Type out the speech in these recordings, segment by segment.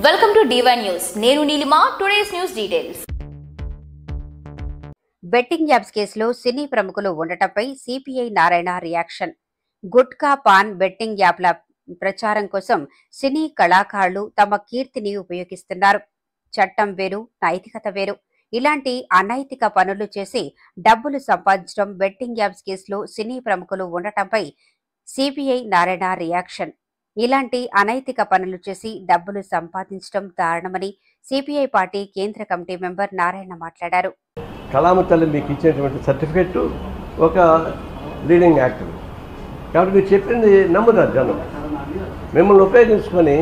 Welcome to D1 News. Nenu Nilima. Today's news details. Betting apps కేసులో సినీ ప్రముఖులు ఉండటంపై CPI Narayana reaction. Gutka paan betting యాప్ల ప్రచారం కోసం సినీ కళాకారులు తమ కీర్తిని ఉపయోగిస్తున్నారు. చట్టం వేరు, నైతికత వేరు. ఇలాంటి అనైతిక పనులు చేసి డబ్బులు సంపాదించడం బెట్టింగ్ యాప్స్ కేసులో సినీ ప్రముఖులు ఉండటంపై సిపిఐ నారాయణ రియాక్షన్. ఇలాంటి అనైతిక పనులు చేసి డబ్బులు సంపాదించడం దారుణమని సిపిఐ పార్టీ కేంద్ర కమిటీ మెంబర్ నారాయణ మాట్లాడారు. కళామ తల్లి మీకు ఇచ్చేటువంటి సర్టిఫికెట్ ఒక లీడింగ్ యాక్టర్ కాబట్టి మీరు చెప్పింది నమ్ముతారు జనం. మిమ్మల్ని ఉపయోగించుకొని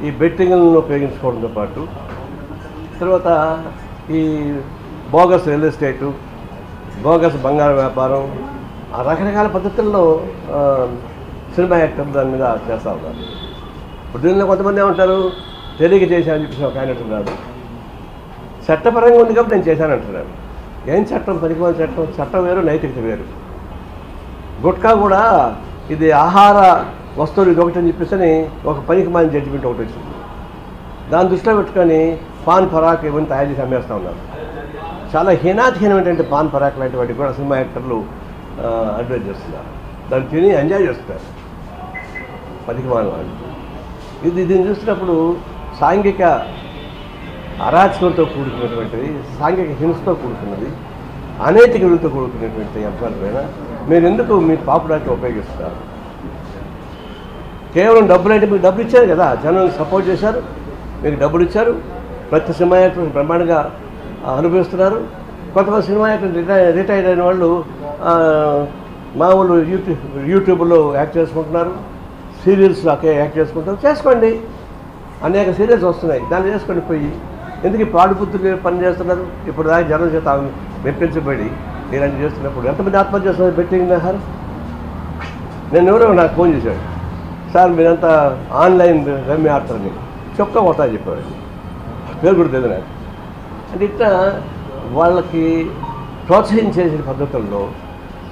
ఈ బెట్టింగ్లను ఉపయోగించుకోవడంతో పాటు తర్వాత ఈ బోగస్ రియల్ ఎస్టేటు, బోగస్ బంగారు వ్యాపారం, ఆ రకరకాల పద్ధతుల్లో సినిమా యాక్టర్లు దాని మీద చేస్తూ ఉన్నారు. ఇప్పుడు దీనిలో కొంతమంది ఏమంటారు, తెలియక చేశానని చెప్పేసి ఒక ఆయన అంటున్నాడు. చట్టపరంగా ఉంది కాబట్టి నేను చేశానంటున్నాను. ఏం చట్టం? పనికిమాలిన చట్టం. చట్టం వేరు, నైతికత వేరు. గుట్కా కూడా ఇది ఆహార వస్తువులు ఇది ఒకటి అని చెప్పేసి ఒక పనికిమాలిన జడ్జిమెంట్ ఒకటి వచ్చింది. దాన్ని దృష్టిలో పెట్టుకొని పాన్ పరాక్ ఇవన్నీ తయారు చేసి అమ్మేస్తూ ఉన్నారు. చాలా హీనాతిహీనమైనటువంటి పాన్ పరాక్ లాంటి వాటికి కూడా సినిమా యాక్టర్లు అడ్వైజ్ చేస్తున్నారు. దాన్ని తిని ఎంజాయ్ చేస్తారు పనికిమాలిన వాళ్ళు. దీన్ని చూసినప్పుడు సాంఘిక అరాచకంతో కూడుకున్నటువంటిది, సాంఘిక హింసతో కూడుకున్నది, అనైతిక విలువతో కూడుకున్నటువంటి అంశాలపైన మీరు ఎందుకు మీ పాపులారిటీ ఉపయోగిస్తున్నారు? కేవలం డబ్బులు అంటే మీకు డబ్బులు ఇచ్చారు కదా, జనం సపోర్ట్ చేశారు, మీకు డబ్బులు ఇచ్చారు, ప్రతి సినిమా యాక్టర్ బ్రహ్మాండంగా అనుభవిస్తున్నారు. కొంతమంది సినిమా యాక్టర్ రిటైర్ అయిన వాళ్ళు మామూలు యూట్యూబ్లో యాక్ట్ చేసుకుంటున్నారు, సీరియల్స్ యాక్ట్ చేసుకుంటారు. చేసుకోండి, అనేక సీరియల్స్ వస్తున్నాయి, దాన్ని చేసుకొని పోయి ఎందుకు ఈ పాడుపుత్తులు పని చేస్తున్నారు? ఇప్పుడు దాకా జనం చేత మెప్పించబడి ఇలాంటి చేస్తున్నప్పుడు ఎంతమంది ఆత్మహత్య చేస్తున్నారు బెట్టింగ్ సార్? నేను ఎవరో నాకు ఫోన్ చేశాడు, సార్ మీరంతా ఆన్లైన్ రమ్మి ఆడతారని చెప్తా కొడతా చెప్పాడు. పేరు కూడా తెలియదు నాకు. అంటే ఇట్లా వాళ్ళకి ప్రోత్సహించే పద్ధతుల్లో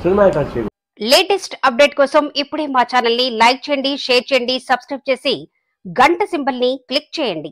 సినిమా యాక్టర్ చేయకూడదు. లేటెస్ట్ అప్డేట్ కోసం ఇప్పుడే మా ఛానల్ ని లైక్ చేయండి, షేర్ చేయండి, సబ్స్క్రైబ్ చేసి గంట సింబల్ ని క్లిక్ చేయండి.